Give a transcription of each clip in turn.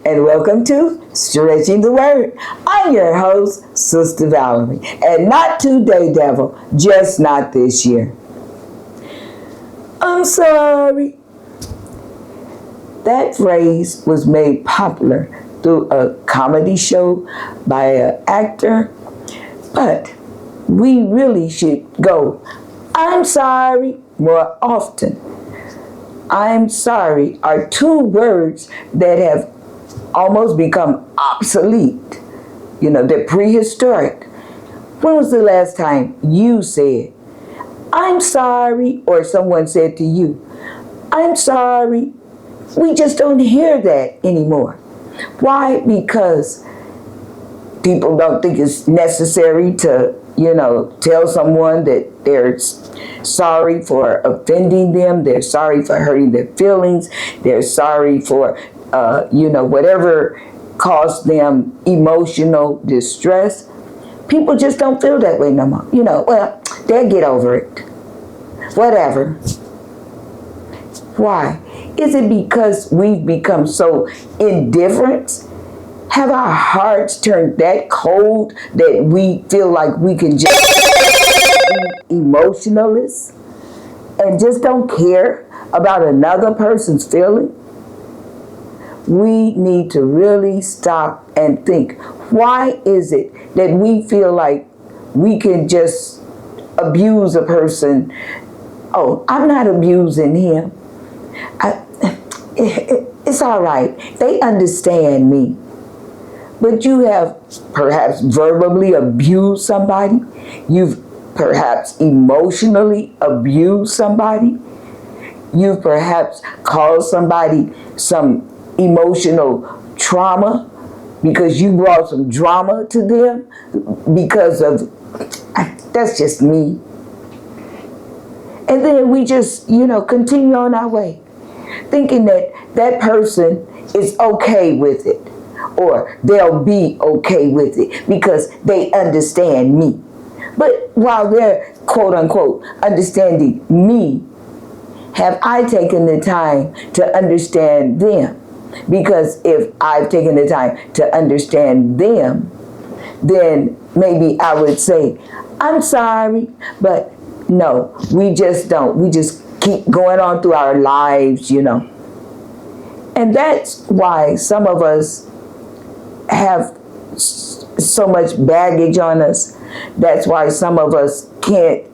and welcome to Stretching the Word. I'm your host, Sister Valerie, and not today, devil, just not this year. I'm sorry. That phrase was made popular through a comedy show by an actor, but we really should go, I'm sorry, more often. I'm sorry are two words that have almost become obsolete. They're prehistoric. When was the last time you said, I'm sorry, or someone said to you, I'm sorry? We just don't hear that anymore. Why? Because people don't think it's necessary to, tell someone that they're sorry for offending them. They're sorry for hurting their feelings. They're sorry for, whatever caused them emotional distress. People just don't feel that way no more. Well, they'll get over it. Whatever. Why? Is it because we've become so indifferent? Have our hearts turned that cold that we feel like we can just be emotionalists and just don't care about another person's feeling? We need to really stop and think, why is it that we feel like we can just abuse a person? Oh, I'm not abusing him. It's all right. They understand me. But you have perhaps verbally abused somebody. You've perhaps emotionally abused somebody. You've perhaps caused somebody some emotional trauma because you brought some drama to them because of, that's just me. And then we just, continue on our way, thinking that that person is okay with it, or they'll be okay with it because they understand me. But while they're, quote unquote, understanding me, have I taken the time to understand them? Because if I've taken the time to understand them, then maybe I would say, I'm sorry, but no, we just don't. We just keep going on through our lives, And that's why some of us have so much baggage on us. That's why some of us can't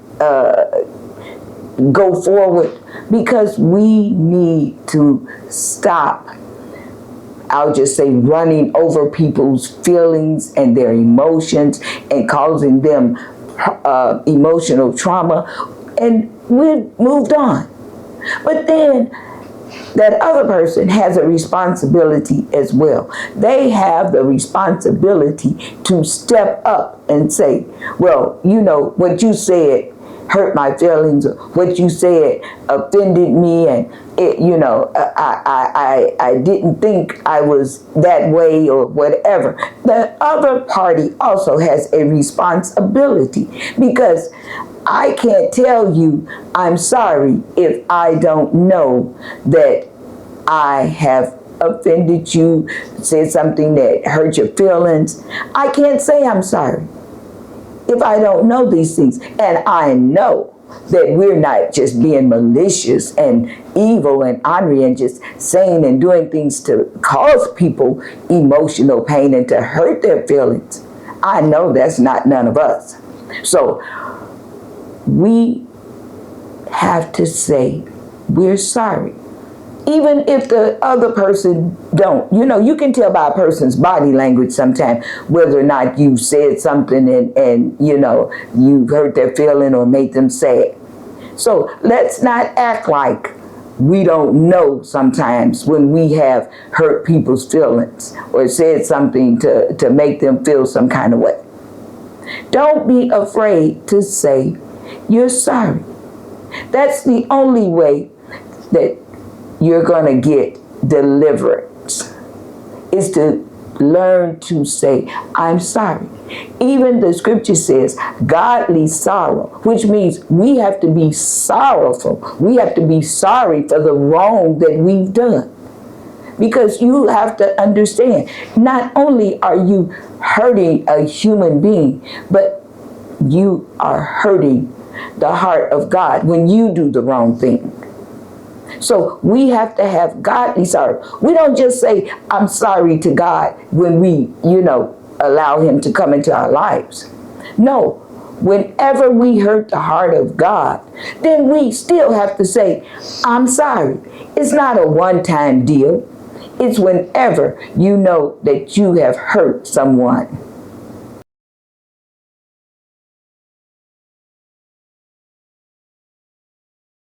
go forward, because we need to stop, I'll just say, running over people's feelings and their emotions and causing them emotional trauma, and we've moved on. But then that other person has a responsibility as well. They have the responsibility to step up and say, well, what you said hurt my feelings, or what you said offended me, and it, I didn't think I was that way, or whatever. The other party also has a responsibility, because I can't tell you I'm sorry if I don't know that I have offended you, said something that hurt your feelings. I can't say I'm sorry if I don't know these things. And I know that we're not just being malicious and evil and ornery and just saying and doing things to cause people emotional pain and to hurt their feelings. I know that's not none of us. So we have to say we're sorry. Even if the other person don't. You can tell by a person's body language sometimes whether or not you've said something and you've hurt their feeling or made them sad. So let's not act like we don't know sometimes when we have hurt people's feelings or said something to make them feel some kind of way. Don't be afraid to say you're sorry. That's the only way that you're going to get deliverance, is to learn to say, I'm sorry. Even the scripture says godly sorrow, which means we have to be sorrowful. We have to be sorry for the wrong that we've done. Because you have to understand, not only are you hurting a human being, but you are hurting the heart of God when you do the wrong thing. So we have to have godly sorrow. We don't just say, I'm sorry to God when we, allow him to come into our lives. No, whenever we hurt the heart of God, then we still have to say, I'm sorry. It's not a one-time deal. It's whenever you know that you have hurt someone.